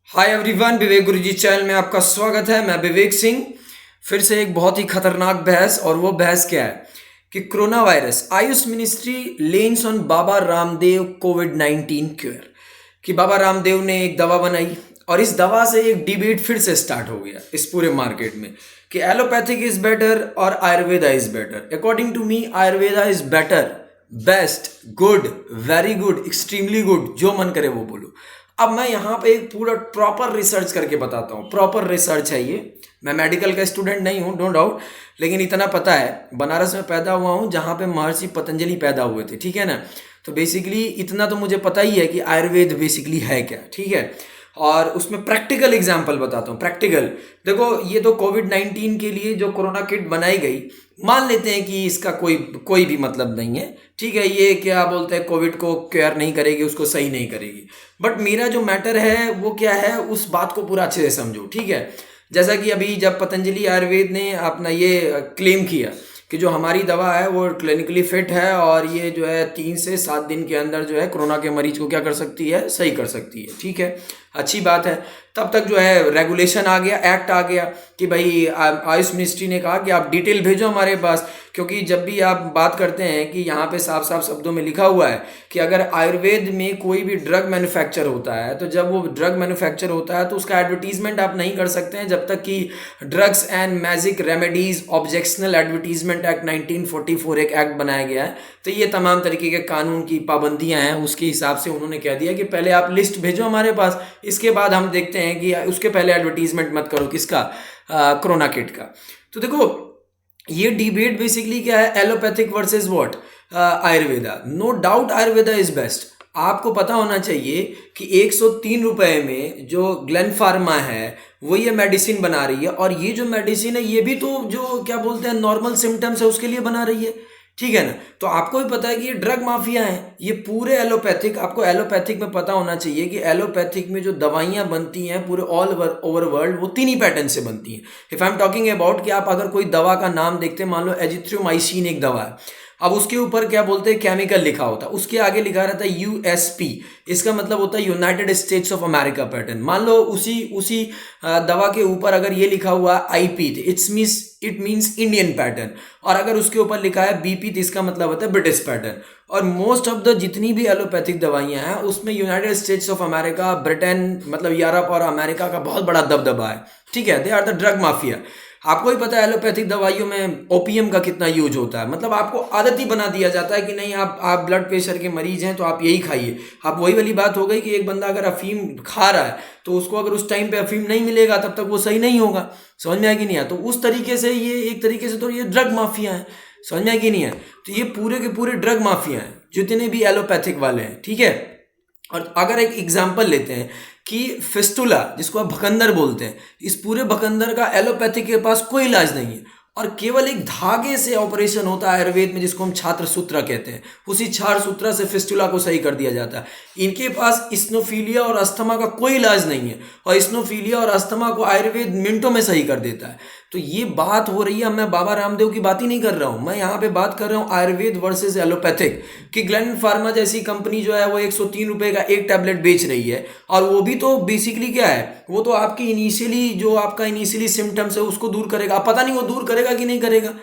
Hi everyone, विवेक गुरुजी channel में आपका स्वागत है। मैं विवेक सिंह। फिर से एक बहुत ही खतरनाक बहस, और वो बहस क्या है कि corona virus, Ayush ministry lens on Baba Ramdev covid cure. कि बाबा रामदेव ने एक दवा बनाई और इस दवा से एक डिबेट फिर से स्टार्ट हो गया इस पूरे मार्केट में कि एलोपैथिक इज बेटर और Ayurveda is better. According to me Ayurveda is better, best, good, very good, extremely good, जो मन करे वो बोलो। अब मैं यहाँ पे एक पूरा प्रॉपर रिसर्च करके बताता हूँ। प्रॉपर रिसर्च है ये। मैं मेडिकल का स्टूडेंट नहीं हूँ, डोंट डाउट, लेकिन इतना पता है, बनारस में पैदा हुआ हूँ जहाँ पे महर्षि पतंजलि पैदा हुए थे, ठीक है ना। तो बेसिकली इतना तो मुझे पता ही है कि आयुर्वेद बेसिकली है क्या, ठीक है। और उसमें प्रैक्टिकल एग्जांपल बताता हूँ। प्रैक्टिकल देखो, ये तो कोविड-19 के लिए जो कोरोना किट बनाई गई, मान लेते हैं कि इसका कोई कोई भी मतलब नहीं है, ठीक है। ये क्या बोलते हैं, कोविड को केयर नहीं करेगी, उसको सही नहीं करेगी। बट मेरा जो मैटर है वो क्या है, उस बात को पूरा अच्छे से समझो, ठीक है। जैसा कि अभी जब पतंजलि आयुर्वेद ने अपना ये क्लेम किया कि जो हमारी दवा है वो क्लिनिकली फिट है और ये जो है 3 से 7 दिन के अंदर जो है कोरोना के मरीज को क्या कर सकती है, सही कर सकती है, ठीक है, अच्छी बात है। तब तक जो है रेगुलेशन आ गया, एक्ट आ गया कि भाई आयुष मिनिस्ट्री ने कहा कि आप डिटेल भेजो हमारे पास, क्योंकि जब भी आप बात करते हैं कि यहाँ पे साफ साफ शब्दों में लिखा हुआ है कि अगर आयुर्वेद में कोई भी ड्रग मैन्युफैक्चर होता है, तो जब वो ड्रग मैन्युफैक्चर होता है तो उसका एडवर्टीजमेंट आप नहीं कर सकते हैं जब तक कि drugs and magic remedies objectional advertisement act 1944 एक एक्ट बनाया गया है। तो ये तमाम तरीके के कानून की पाबंदियां हैं, उसके हिसाब से उन्होंने कह दिया कि पहले आप लिस्ट भेजो हमारे पास, इसके बाद हम देखते हैं कि उसके पहले एडवर्टीजमेंट मत करो किसका, कोरोना किट का। तो देखो, ये डिबेट बेसिकली क्या है, allopathic versus what, Ayurveda. No doubt Ayurveda is best. आपको पता होना चाहिए कि 103 रुपए में जो ग्लेन फार्मा है वो ये मेडिसिन बना रही है, और ये जो मेडिसिन है ये भी तो जो क्या बोलते हैं नॉर्मल सिम्टम्स है उसके लिए बना रही है, ठीक है ना। तो आपको भी पता है कि ये ड्रग माफिया हैं, ये पूरे एलोपैथिक। आपको एलोपैथिक में पता होना चाहिए कि एलोपैथिक में जो दवाइयाँ बनती हैं पूरे ऑल ओवर वर्ल्ड, वो 3 ही पैटर्न से बनती हैं। If I am talking about कि आप अगर कोई दवा का नाम देखते हैं, मान लो एजिथ्रोमाइसिन एक दवा है, अब उसके ऊपर क्या बोलते हैं केमिकल लिखा होता है, उसके आगे लिखा रहता है यूएसपी, इसका मतलब होता है United States of America pattern. मान लो उसी उसी दवा के ऊपर अगर ये लिखा हुआ IP, it means Indian pattern, और अगर उसके ऊपर लिखा है बीपी तो इसका मतलब होता है ब्रिटिश पैटर्न। और मोस्ट ऑफ द जितनी भी एलोपैथिक दवाइयां हैं उसमें United States of America, Britain, मतलब यूरोप और अमेरिका का बहुत बड़ा दबदबा है, ठीक है। They are the drug mafia. आपको ही पता है एलोपैथिक दवाइयों में ओपीएम का कितना यूज होता है, मतलब आपको आदत ही बना दिया जाता है कि नहीं, आप ब्लड प्रेशर के मरीज हैं तो आप यही खाइए। आप वही वाली बात हो गई कि एक बंदा अगर अफीम खा रहा है तो उसको अगर उस टाइम पे अफीम नहीं मिलेगा तब तक वो सही नहीं होगा। समझ में आया कि नहीं आया? तो उस तरीके से ये एक तरीके से तो ये ड्रग माफिया है। समझ में आया कि नहीं है? तो ये पूरे के पूरे ड्रग माफिया हैं जितने भी एलोपैथिक वाले हैं, ठीक है। और अगर एक एग्जाम्पल लेते हैं कि फिस्टुला, जिसको आप भकंदर बोलते हैं, इस पूरे भकंदर का एलोपैथी के पास कोई इलाज नहीं है, और केवल एक धागे से ऑपरेशन होता है आयुर्वेद में जिसको हम छात्र सूत्र कहते हैं। उसी छात्र सूत्र से फिस्टुला को सही कर दिया जाता है। इनके पास स्नोफीलिया और अस्थमा का कोई इलाज नहीं है, और स्नोफीलिया और अस्थमा को आयुर्वेद मिनटों में सही कर देता है। तो ये बात हो रही है, मैं बाबा रामदेव की बात ही नहीं कर रहा हूँ, मैं यहाँ पे बात कर रहा हूँ आयुर्वेद वर्सेस एलोपैथिक। कि ग्लेन फार्मा जैसी कंपनी जो है वो 103 रुपए का एक टैबलेट बेच रही है, और वो भी तो बेसिकली क्या है, वो तो आपकी इनिशियली जो आपका इनिशियली सिम्टम्स है उसको दूर करेगा। पता नहीं वो दूर करेगा कि नहीं करेगा,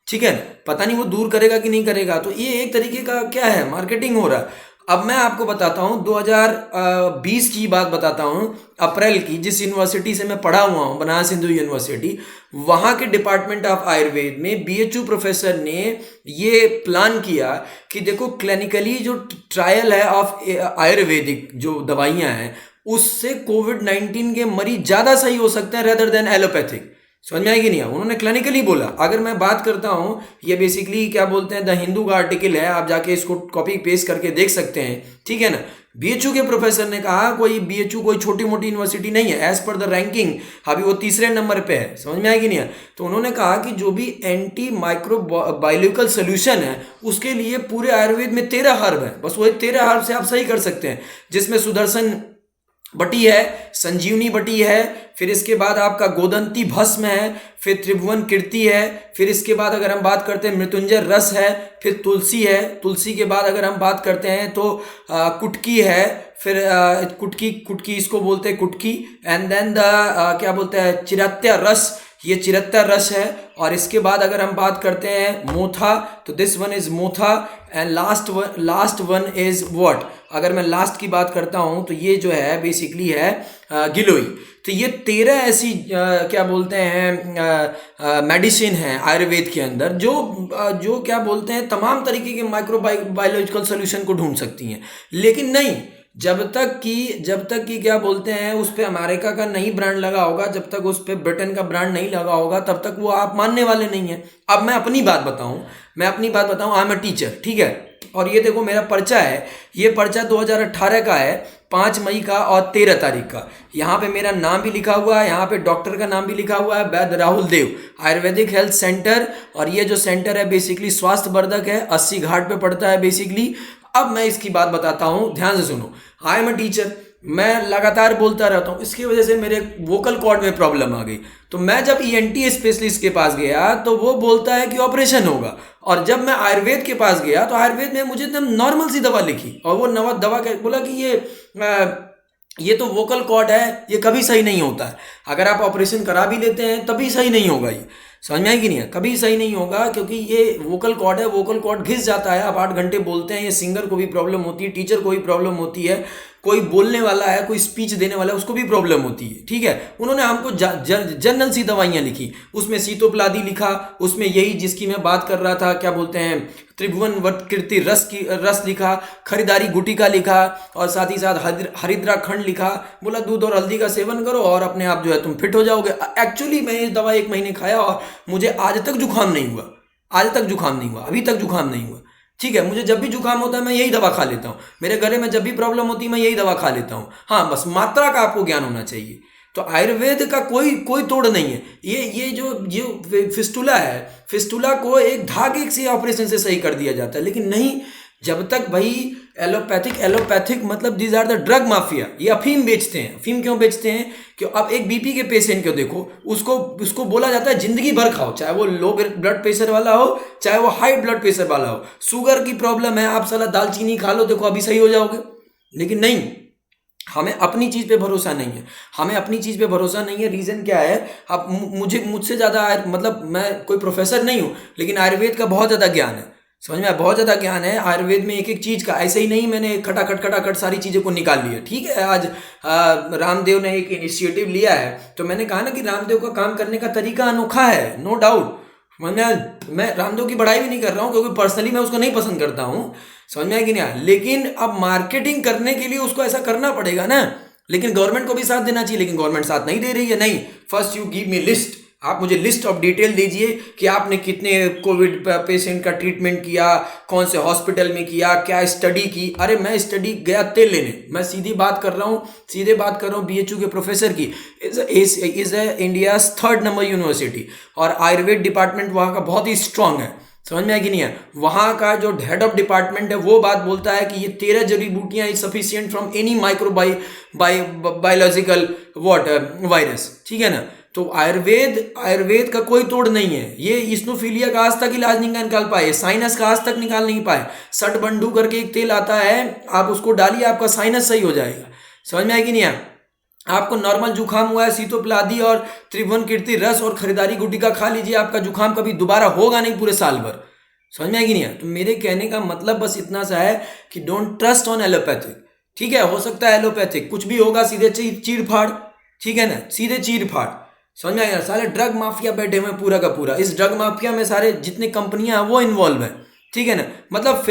ठीक है, पता नहीं वो दूर करेगा कि नहीं करेगा। तो ये एक तरीके का क्या है, मार्केटिंग हो रहा है। अब मैं आपको बताता हूँ 2020 की बात बताता हूँ, अप्रैल की, जिस यूनिवर्सिटी से मैं पढ़ा हुआ हूँ, बनारस हिंदू यूनिवर्सिटी, वहाँ के डिपार्टमेंट ऑफ आयुर्वेद में बीएचयू प्रोफेसर ने ये प्लान किया कि देखो क्लिनिकली जो ट्रायल है ऑफ आयुर्वेदिक जो दवाइयाँ हैं उससे कोविड-19 के मरीज ज़्यादा सही हो सकते हैं रेदर देन एलोपैथिक। समझ में आएगी नहीं? उन्होंने क्लिनिकली बोला। अगर मैं बात करता हूँ, ये बेसिकली क्या बोलते हैं, द हिंदू का आर्टिकल है, आप जाके इसको कॉपी पेस्ट करके देख सकते हैं, ठीक है ना। बीएचयू के प्रोफेसर ने कहा, कोई बीएचयू कोई छोटी मोटी यूनिवर्सिटी नहीं है, एज पर द रैंकिंग अभी वो 3रे नंबर पे है। समझ में आएगी नहीं? तो उन्होंने कहा कि जो भी एंटी माइक्रोबायोलॉजिकल सोल्यूशन है उसके लिए पूरे आयुर्वेद में 13 हर्ब है, बस वही 13 हर्ब से आप सही कर सकते हैं, जिसमें सुदर्शन बटी है, संजीवनी बटी है, फिर इसके बाद आपका गोदंती भस्म है, फिर त्रिभुवन कीर्ति है, फिर इसके बाद अगर हम बात करते हैं मृत्युंजय रस है, फिर तुलसी है, तुलसी के बाद अगर हम बात करते हैं तो कुटकी है, फिर कुटकी कुटकी इसको बोलते हैं कुटकी, एंड देन द क्या बोलते हैं चिरत्या रस, ये चिरत्ता रस है। और इसके बाद अगर हम बात करते हैं मोथा, तो this one is Motha, and last one is what, अगर मैं लास्ट की बात करता हूं तो ये जो है बेसिकली है गिलोई। तो ये 13 ऐसी क्या बोलते हैं मेडिसिन है आयुर्वेद के अंदर जो क्या बोलते हैं तमाम तरीके के माइक्रोबायोलॉजिकल सोल्यूशन को ढूंढ सकती हैं। लेकिन नहीं, जब तक कि क्या बोलते हैं उस पर अमेरिका का नहीं ब्रांड लगा होगा, जब तक उस पर ब्रिटेन का ब्रांड नहीं लगा होगा, तब तक वो आप मानने वाले नहीं हैं। अब मैं अपनी बात बताऊं, आई एम अ टीचर, ठीक है, और ये देखो मेरा पर्चा है, ये पर्चा 2018 का है, 5 मई का और 13 तारीख का। यहाँ पे मेरा नाम भी लिखा हुआ है, यहाँ पे डॉक्टर का नाम भी लिखा हुआ है, वैद्य राहुल देव, आयुर्वेदिक हेल्थ सेंटर। और ये जो सेंटर है बेसिकली स्वास्थ्य वर्धक है, 80 घाट पे पड़ता है बेसिकली। अब मैं इसकी बात बताता हूँ, ध्यान से सुनो। आई एम अ टीचर, मैं लगातार बोलता रहता हूँ, इसकी वजह से मेरे वोकल कॉर्ड में प्रॉब्लम आ गई। तो मैं जब ईएनटी स्पेशलिस्ट के पास गया तो वो बोलता है कि ऑपरेशन होगा, और जब मैं आयुर्वेद के पास गया तो आयुर्वेद ने मुझे एकदम नॉर्मल सी दवा लिखी, और वो नवा दवा बोला कि ये तो वोकल कॉर्ड है, ये कभी सही नहीं होता है, अगर आप ऑपरेशन करा भी लेते हैं तभी सही नहीं होगा। ये समझ में आई कि नहीं है? कभी सही नहीं होगा, क्योंकि ये वोकल कॉर्ड है, वोकल कॉर्ड घिस जाता है, आप 8 घंटे बोलते हैं, ये सिंगर को भी प्रॉब्लम होती है, टीचर को भी प्रॉब्लम होती है, कोई बोलने वाला है, कोई स्पीच देने वाला है, उसको भी प्रॉब्लम होती है, ठीक है। उन्होंने हमको जनरल सी दवाइयाँ लिखी, उसमें सीतोप्लादी लिखा, उसमें यही जिसकी मैं बात कर रहा था, क्या बोलते हैं त्रिभुवन कीर्ति रस लिखा, खरीदारी गुटिका लिखा, और साथ ही साथ हरिद्रा खंड लिखा, बोला दूध और हल्दी का सेवन करो और अपने आप जो है तुम फिट हो जाओगे। एक्चुअली मैं ये दवा 1 महीने खाया और मुझे आज तक जुकाम नहीं हुआ, अभी तक जुकाम नहीं हुआ, ठीक है। मुझे जब भी जुकाम होता है मैं यही दवा खा लेता हूँ, मेरे गले में जब भी प्रॉब्लम होती है मैं यही दवा खा लेता हूँ। हाँ, बस मात्रा का आपको ज्ञान होना चाहिए। तो आयुर्वेद का कोई तोड़ नहीं है। ये जो फिस्टुला है, फिस्टुला को एक धागे से ऑपरेशन से सही कर दिया जाता है, लेकिन नहीं, जब तक भाई एलोपैथिक मतलब these are the drug mafia, ये अफीम बेचते हैं। अफीम क्यों बेचते हैं? कि अब एक बीपी के पेशेंट को देखो, उसको बोला जाता है जिंदगी भर खाओ, चाहे वो लो ब्लड प्रेशर वाला हो, चाहे वो हाई ब्लड प्रेशर वाला हो। शुगर की प्रॉब्लम है, आप साला दालचीनी खा लो, देखो अभी सही हो जाओगे। लेकिन नहीं, हमें अपनी चीज़ पे भरोसा नहीं है। रीज़न क्या है? अब मुझसे ज़्यादा मतलब मैं कोई प्रोफेसर नहीं हूँ, लेकिन आयुर्वेद का बहुत ज़्यादा ज्ञान है, समझ में, बहुत ज़्यादा ज्ञान है आयुर्वेद में। एक चीज़ का ऐसे ही नहीं मैंने खटाखट सारी चीज़ों को निकाल लिया, ठीक है। आज रामदेव ने एक इनिशिएटिव लिया है, तो मैंने कहा ना कि रामदेव का काम करने का तरीका अनोखा है, नो डाउट। मैं रामदेव की बड़ाई भी नहीं कर रहा हूँ, क्योंकि पर्सनली मैं उसको नहीं पसंद करता हूँ, समझ में आया कि नहीं। लेकिन अब मार्केटिंग करने के लिए उसको ऐसा करना पड़ेगा ना, लेकिन गवर्नमेंट को भी साथ देना चाहिए, लेकिन गवर्नमेंट साथ नहीं दे रही है। नहीं, first you give me list, आप मुझे लिस्ट ऑफ डिटेल दीजिए कि आपने कितने कोविड पेशेंट का ट्रीटमेंट किया, कौन से हॉस्पिटल में किया, क्या स्टडी की। अरे मैं स्टडी गया तेल लेने, मैं सीधी बात कर रहा हूँ बीएचयू के प्रोफेसर की। Is India 3rd number university, और आयुर्वेद डिपार्टमेंट वहाँ का बहुत ही स्ट्रांग है, समझ में आया कि नहीं है। वहाँ का जो हेड ऑफ डिपार्टमेंट है वो बात बोलता है कि ये 13 जड़ी बूटियाँ is sufficient from any biological virus, ठीक है ना। तो आयुर्वेद का कोई तोड़ नहीं है। ये इस्नोफिलिया का आज तक इलाज नहीं निकाल पाए, साइनस का आज तक निकाल नहीं पाए। सटबंडू करके एक तेल आता है, आप उसको डालिए, आपका साइनस सही हो जाएगा, समझ में आया कि नहीं आया। आपको नॉर्मल जुकाम हुआ है, सीतोप्लादी और त्रिभुवन कीर्ति रस और खरीदारी गुटिका खा लीजिए, आपका जुकाम कभी दोबारा होगा नहीं पूरे साल भर, समझ में आया कि नहीं आया। तो मेरे कहने का मतलब बस इतना सा है कि डोंट ट्रस्ट ऑन एलोपैथिक, ठीक है। हो सकता है एलोपैथिक कुछ भी होगा, सीधे चीर फाड़, ठीक है ना, सीधे चीर फाड़, समझ में आया। सारे ड्रग माफिया बैठे हुए पूरा का पूरा, इस ड्रग माफिया में सारे जितने कंपनियां हैं वो इन्वॉल्व है, ठीक है ना। मतलब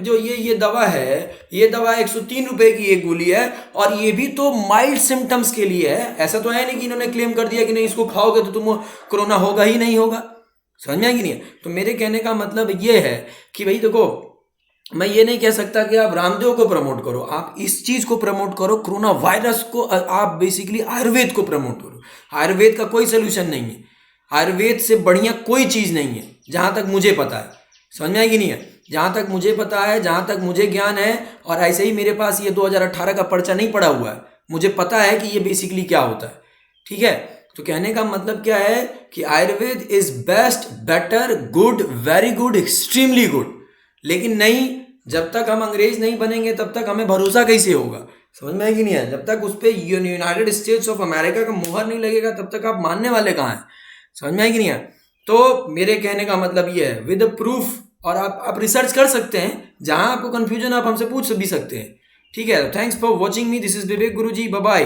जो ये दवा है, ये दवा 103 रुपए की एक गोली है, और ये भी तो माइल्ड सिम्टम्स के लिए है। ऐसा तो है नहीं कि इन्होंने क्लेम कर दिया कि नहीं इसको खाओगे तो तुम कोरोना होगा ही नहीं होगा, समझ में आया कि नहीं। तो मेरे कहने का मतलब ये है कि भाई देखो, मैं ये नहीं कह सकता कि आप रामदेव को प्रमोट करो, आप इस चीज को प्रमोट करो, कोरोना वायरस को आप बेसिकली आयुर्वेद को प्रमोट करो। आयुर्वेद का कोई सोल्यूशन नहीं है, आयुर्वेद से बढ़िया कोई चीज नहीं है, जहां तक मुझे पता है, समझ में आएगी नहीं है। जहां तक मुझे पता है, जहां तक मुझे ज्ञान है, और ऐसे ही मेरे पास ये 2018 का पर्चा नहीं पड़ा हुआ है, मुझे पता है कि ये बेसिकली क्या होता है, ठीक है। तो कहने का मतलब क्या है कि Ayurveda is best, better, good, very good, extremely good. लेकिन नहीं, जब तक हम अंग्रेज नहीं बनेंगे तब तक हमें भरोसा कैसे होगा? समझ में है कि नहीं है? जब तक उस पर यूनाइटेड स्टेट्स ऑफ अमेरिका का मुहर नहीं लगेगा तब तक आप मानने वाले कहाँ हैं? समझ में है कि नहीं है? तो मेरे कहने का मतलब ये है विद प्रूफ, और आप रिसर्च कर सकते हैं, जहां आपको कंफ्यूजन आप हमसे पूछ भी सकते हैं, ठीक है। Thanks for watching me, this is Vivek Guruji, bye bye.